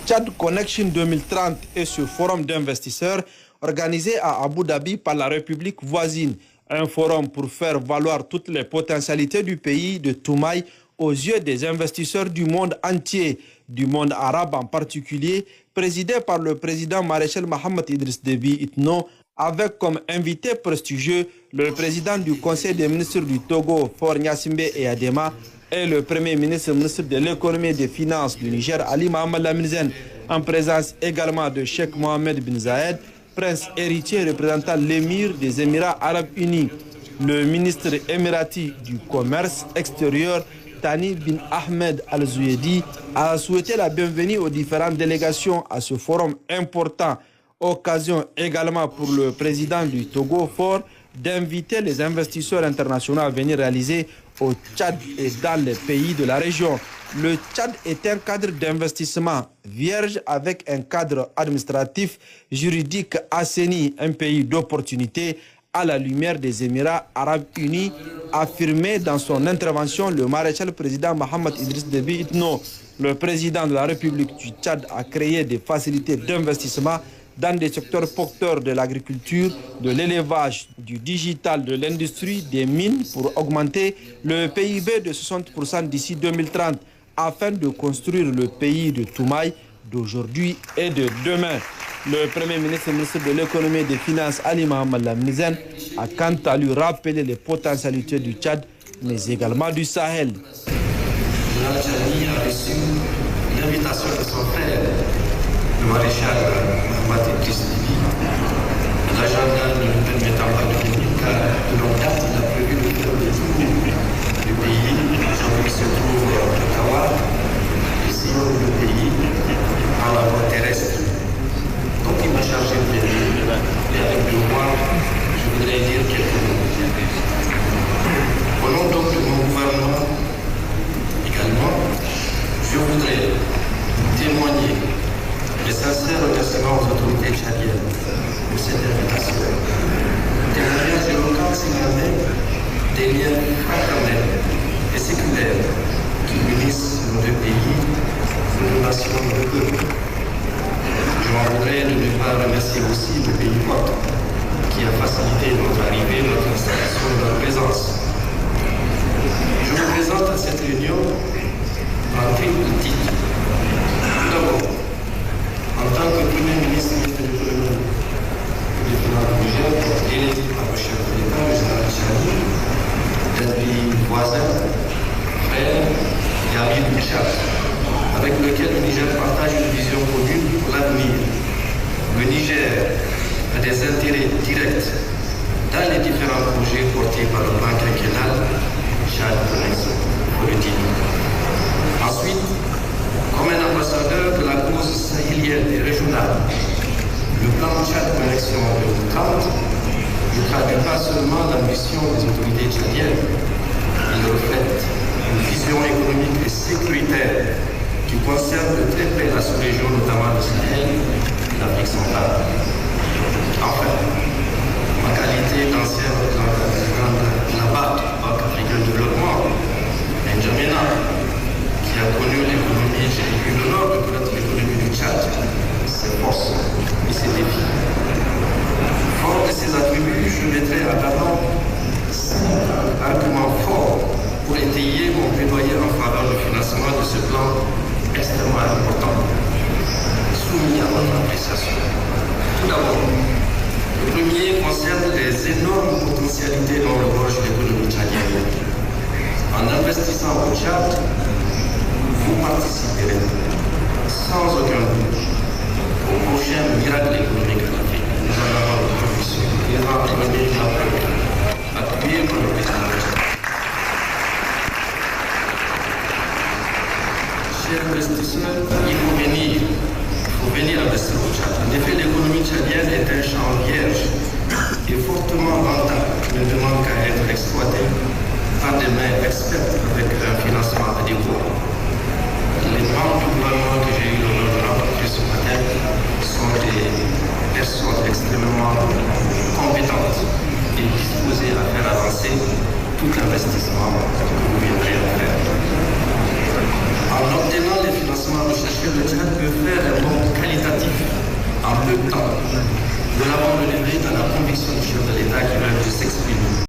Tchad Connection 2030 est ce forum d'investisseurs organisé à Abu Dhabi par la République voisine. Un forum pour faire valoir toutes les potentialités du pays de Toumaï aux yeux des investisseurs du monde entier, du monde arabe en particulier, présidé par le président maréchal Mohamed Idriss Déby Itno, avec comme invité prestigieux le président du Conseil des ministres du Togo, Faure Gnassingbé Eyadema, et le premier ministre de l'économie et des finances du Niger, Ali Mohamed Lamine Zen, en présence également de Cheikh Mohamed bin Zayed, prince héritier représentant l'émir des Émirats arabes unis. Le ministre émirati du commerce extérieur, Thani bin Ahmed Al-Zouyedi, a souhaité la bienvenue aux différentes délégations à ce forum important. Occasion également pour le président du Togo, Faure, d'inviter les investisseurs internationaux à venir réaliser au Tchad et dans les pays de la région. Le Tchad est un cadre d'investissement vierge avec un cadre administratif juridique assaini, un pays d'opportunité à la lumière des Émirats arabes unis, affirmé dans son intervention le maréchal président Mohamed Idriss Déby Itno. Le président de la République du Tchad a créé des facilités d'investissement dans des secteurs porteurs de l'agriculture, de l'élevage, du digital, de l'industrie, des mines pour augmenter le PIB de 60% d'ici 2030 afin de construire le pays de Toumaï d'aujourd'hui et de demain. Le Premier ministre de l'économie et des finances, Ali Mohamed Lamine Zen, a quant à lui rappelé les potentialités du Tchad, mais également du Sahel. L'Algérie a reçu l'invitation de son frère, le maréchal Mohamed Idriss Déby. L'agenda ne nous permettant pas de venir car de longue date, il a prévu le tour du pays. Aujourd'hui se trouve Ottawa, ici le pays, par la voie terrestre. Donc il m'a chargé de venir et avec moi, je voudrais dire quelques mots. Au nom donc de mon gouvernement, également, je voudrais témoigner les sincères remerciements aux autorités tchadiennes pour cette invitation. Témoignage éloquent signalait des liens fraternels et séculaires qui unissent nos deux pays, nos deux nations, nos deux peuples. Je m'en voudrais de ne pas remercier aussi le pays hôte qui a facilité notre arrivée, notre installation et notre présence. Je me présente à cette réunion en triple titre. Tout d'abord, en tant que Premier ministre de l'économie et des finances du Niger, élu par le chef de l'État, le général Tchani, d'un pays voisin, frère et ami du Tchad, avec lequel le Niger partage une vision commune pour l'avenir. Le Niger a des intérêts directs dans les différents projets portés par le plan quinquennal Tchad Connection politique. Ensuite, comme un ambassadeur de la cause sahélienne et régionale, le plan Tchad Connection 2030 ne traduit pas seulement l'ambition des autorités tchadiennes, il reflète une vision économique et sécuritaire qui concerne de très près la sous-région, notamment le Sahel et l'Afrique centrale. Enfin, ma qualité d'ancien représentant de la BAD, Banque africaine de développement, N'Djamena, qui a connu l'économie, j'ai eu l'honneur de connaître l'économie du Tchad, ses forces et ses défis. Fort de ces attributs, je mettrai à l'avant 5 arguments forts pour étayer mon plaidoyer en faveur du financement de ce plan extrêmement important, soumis à votre appréciation. Tout d'abord, le premier concerne les énormes potentialités dont regorge l'économie tchadienne. En investissant au Tchad, vous participerez sans aucun doute au prochain miracle économique de l'Afrique. Nous en avons le conviction. Et en premier appuyé par le président du Tchad. Chers investisseurs, il faut venir investir au Tchad. En effet, l'économie tchadienne est un champ vierge et fortement rentable qui ne demande qu'à être exploité par des mains expertes avec un financement adéquat. Les membres du gouvernement que j'ai eu l'honneur de rencontrer ce matin sont des personnes extrêmement compétentes et disposées à faire avancer tout investissement que vous viendrez à faire. En obtenant les financements recherchés, le Tchad peut faire un le temps de l'abandonner dans la conviction du chef de l'État qui va